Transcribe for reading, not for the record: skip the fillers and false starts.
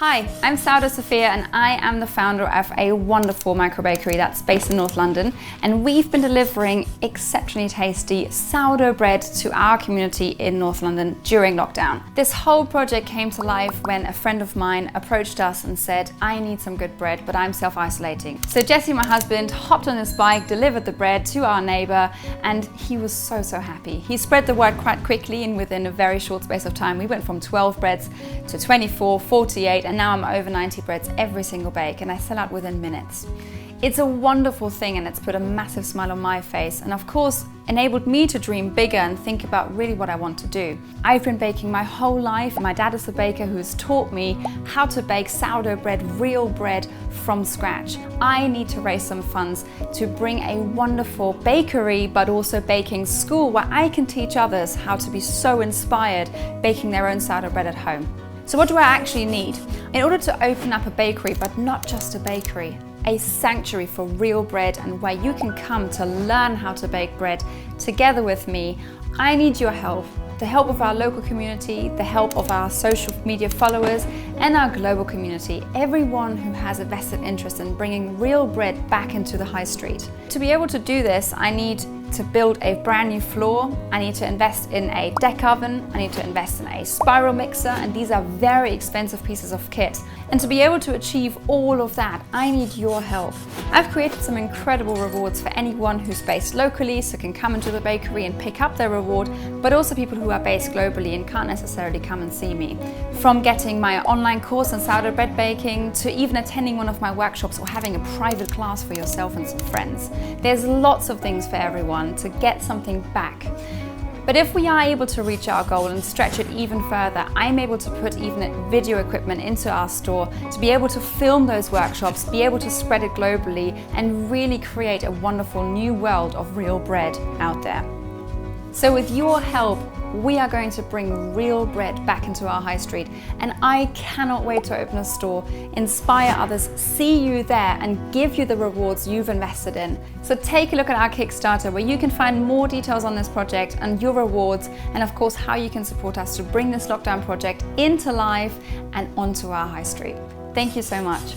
Hi, I'm Sourdough Sophia and I am the founder of a wonderful micro bakery that's based in North London, and we've been delivering exceptionally tasty sourdough bread to our community in North London during lockdown. This whole project came to life when a friend of mine approached us and said, I need some good bread, but I'm self-isolating. So Jesse, my husband, hopped on his bike, delivered the bread to our neighbour, and he was so happy. He spread the word quite quickly, and within a very short space of time we went from 12 breads to 24, 48, and now I'm over 90 breads every single bake, and I sell out within minutes. It's a wonderful thing, and it's put a massive smile on my face, and of course enabled me to dream bigger and think about really what I want to do. I've been baking my whole life. My dad is a baker who's taught me how to bake sourdough bread, real bread from scratch. I need to raise some funds to bring a wonderful bakery but also baking school where I can teach others how to be so inspired baking their own sourdough bread at home. So what do I actually need? In order to open up a bakery, but not just a bakery, a sanctuary for real bread and where you can come to learn how to bake bread together with me, I need your help. The help of our local community, the help of our social media followers and our global community, everyone who has a vested interest in bringing real bread back into the high street. To be able to do this, I need to build a brand new floor, I need to invest in a deck oven, I need to invest in a spiral mixer, and these are very expensive pieces of kit. And to be able to achieve all of that, I need your help. I've created some incredible rewards for anyone who's based locally, so can come into the bakery and pick up their reward, but also people who are based globally and can't necessarily come and see me. From getting my online course on sourdough bread baking, to even attending one of my workshops or having a private class for yourself and some friends. There's lots of things for everyone to get something back. But if we are able to reach our goal and stretch it even further, I'm able to put even video equipment into our store to be able to film those workshops, be able to spread it globally and really create a wonderful new world of real bread out there. So with your help, we are going to bring real bread back into our high street, and I cannot wait to open a store, inspire others, see you there and give you the rewards you've invested in. So take a look at our Kickstarter where you can find more details on this project and your rewards, and of course how you can support us to bring this lockdown project into life and onto our high street. Thank you so much.